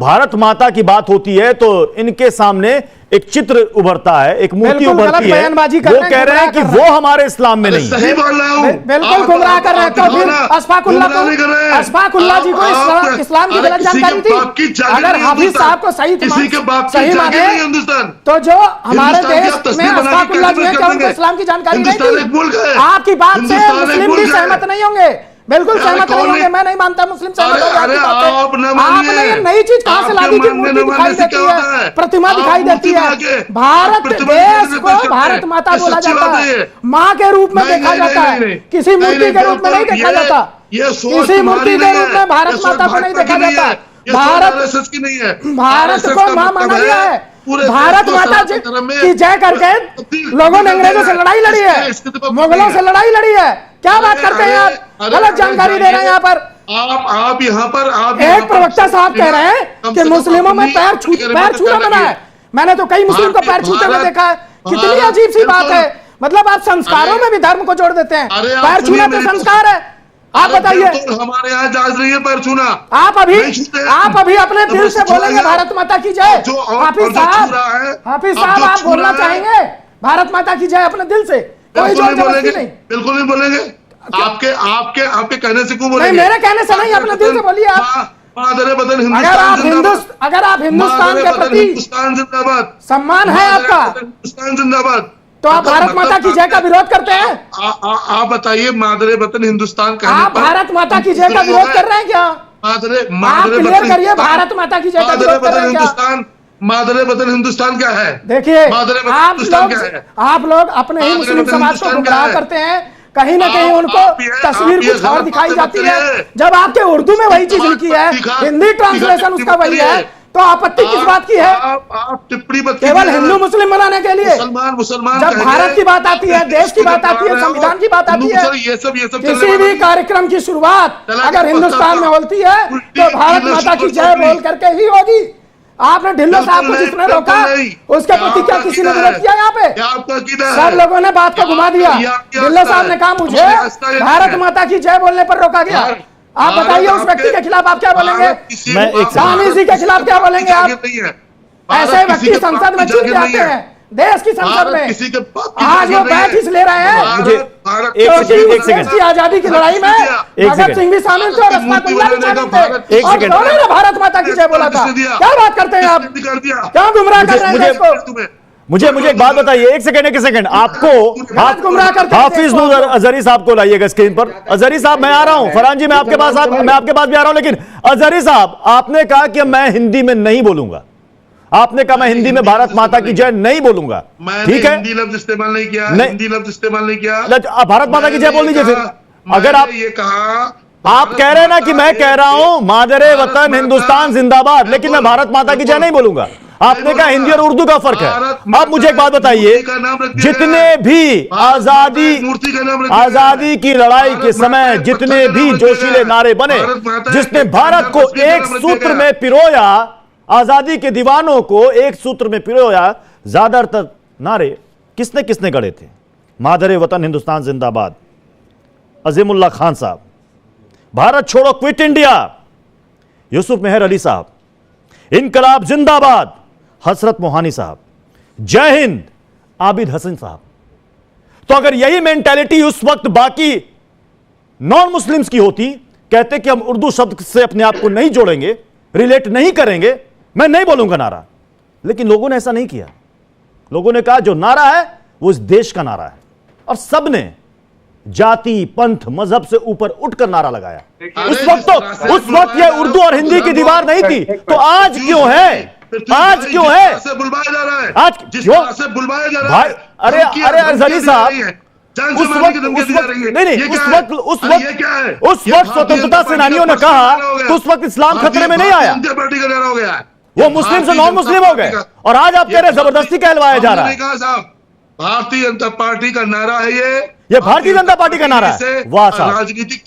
भारत माता की बात होती है तो इनके सामने एक चित्र उभरता है, एक मूर्ति उभरती है। वो कह रहे हैं कि वो हमारे इस्लाम में नहीं है। सही बोल रहा हूं, बिल्कुल गुमराह कर रहे हैं। तो फिर अशफाकुल्लाह जी को इस्लाम की गलत जानकारी थी। अगर हाफिज साहब को सही माने तो जो हमारे देश में अशफाकुल्लाह जी है, क्या उनको इस्लाम की जानकारी नहीं थी? आपकी बात से मुस्लिम भी सहमत नहीं होंगे, बिल्कुल सहमत नहीं होंगे। मैं नहीं मानता मुस्लिम सहमत होंगे। आपने ये नई चीज कहां से ला दी? मूर्ति दिखाई देती है, प्रतिमा दिखाई देती है। भारत देश को भारत माता बोला जाता है, माँ के रूप में देखा जाता है, किसी मूर्ति के रूप में नहीं देखा जाता। किसी मूर्ति के रूप में भारत माता को नहीं देखा जाता। भारत को माँ माना गया है। भारत माता की जय करके लोगों ने अंग्रेजों से लड़ाई लड़ी है, मुगलों से लड़ाई लड़ी है। क्या बात करते हैं आप? गलत जानकारी दे रहे हैं यहाँ पर। आप यहाँ पर एक प्रवक्ता साहब कह रहे हैं कि मुस्लिमों में पैर छूना मना है। मैंने तो कई मुस्लिम को पैर छूते हुए देखा है। कितनी अजीब सी बात है। मतलब आप संस्कारों में भी धर्म को जोड़ देते हैं। पैर छूना तो संस्कार है। आप बताइए, हमारे यहाँ जायज नहीं है पैर छूना। आप अभी अपने दिल से बोलेंगे भारत माता की जय? हाफिज साहब आप बोलना चाहेंगे भारत माता की जय अपने दिल से? कोई जोर जबरदस्ती नहीं, बिल्कुल नहीं बोलेंगे। आपके कहने से क्यों बोलेंगे? मेरे कहने से नहीं, अपने दिल से बोलिए आप। अगर आप हिंदुस्तान के प्रति हिंदुस्तान जिंदाबाद सम्मान है आपका, हिंदुस्तान जिंदाबाद, तो आप भारत माता की जय का विरोध करते हैं? आप बताइए, मादरे वतन हिंदुस्तान का आप भारत माता की जय का विरोध कर रहे हैं क्या? आप क्लियर करिए, भारत माता की जय का विरोध कर रहे हैं क्या? मादरे वतन हिंदुस्तान क्या है? देखिए, आप लोग अपने ही मुस्लिम समाज को गुमराह करते हैं। कहीं ना कहीं उनको तस्वीर कुछ और दिखाई जाती है। जब आपके उर्दू में वही चीज लिखी है, हिंदी ट्रांसलेशन उसका वही है, तो आपत्ति किस बात की है? आप टिप्पणी केवल हिंदू मुस्लिम बनाने के लिए? मुसलमान जब भारत की बात आती है, देश की बात आती है, संविधान की बात आती है, ये सब किसी भी कार्यक्रम की शुरुआत अगर हिंदुस्तान में होती है तो भारत माता की जय बोल करके ही होगी। आपने ढिल्लो साहब को जिसने रोका उसके प्रति क्या किसी ने विरोध किया? यहाँ पे सब लोगों ने बात को घुमा दिया। ढिल्लो साहब ने कहा मुझे भारत माता की जय बोलने पर रोका गया। आप बताइए उस व्यक्ति के खिलाफ आप क्या बोलेंगे? गांधी जी के खिलाफ क्या बोलेंगे आप? ऐसे व्यक्ति संसद में चुन जाते हैं, देश की संसद में। आज वो बैठ इस ले रहे हैं देश की आजादी की लड़ाई में भगत सिंह भी शामिल थे और अशफाकुल्लाह भी शामिल थे, और दोनों ने भारत माता की जय बोला था। क्या बात करते हैं आप? क्या गुमराह कर रहे हैं इसको? मुझे एक बात बताइए, एक सेकंड आपको हाफिज नूर अजहरी साहब को लाइएगा स्क्रीन पर। अजहरी साहब मैं आ रहा हूं, फरहान जी मैं आपके पास भी आ रहा हूं, लेकिन अजहरी साहब आपने कहा कि मैं हिंदी में नहीं बोलूंगा। आपने कहा मैं हिंदी में भारत माता की जय नहीं बोलूंगा, ठीक है? हिंदी लफ्ज इस्तेमाल नहीं किया, हिंदी लफ्ज इस्तेमाल नहीं किया। आप भारत माता की जय बोल दीजिए फिर। अगर आप ये कहा, आप कह रहे हैं ना कि मैं कह रहा हूं मादरे वतन हिंदुस्तान जिंदाबाद, लेकिन मैं भारत माता की जय नहीं बोलूंगा। आपने कहा हिंदी और उर्दू का फर्क है। अब मुझे एक बात बताइए, जितने भी आजादी की लड़ाई के समय जितने भी जोशीले नारे बने, जिसने भारत को एक सूत्र में पिरोया, आजादी के दीवानों को एक सूत्र में पिरोया, ज्यादातर नारे किसने गढ़े थे? मादरे वतन हिंदुस्तान जिंदाबाद अजीमुल्लाह खान साहब, भारत छोड़ो क्विट इंडिया यूसुफ मेहर अली साहब, इनकलाब जिंदाबाद हसरत मोहानी साहब, जय हिंद आबिद हसन साहब। तो अगर यही मेंटालिटी उस वक्त बाकी नॉन मुस्लिम्स की होती, कहते कि हम उर्दू शब्द से अपने आप को नहीं जोड़ेंगे, रिलेट नहीं करेंगे, मैं नहीं बोलूंगा नारा, लेकिन लोगों ने ऐसा नहीं किया। लोगों ने कहा जो नारा है वो इस देश का नारा है, और सबने जाति पंथ मजहब से ऊपर उठकर नारा लगाया। उस वक्त ये उर्दू और हिंदी की दीवार नहीं थी, तो आज क्यों है? आज क्यों है? बुलवाया जा रहा है, आज क्यों से बुलवाया जा रहा है? अरे अजहरी साहब, उस वक्त स्वतंत्रता सेनानियों ने कहा तो उस वक्त इस्लाम खतरे में नहीं आया, पार्टी का नारा हो गया है, वो मुस्लिम से नॉन मुस्लिम हो गए, और आज आप कह रहे हैं जबरदस्ती कहलवाया जा रहा है। भारतीय जनता पार्टी का नारा है ये भारतीय जनता पार्टी का नारा है। वाह साहब, राजनीतिक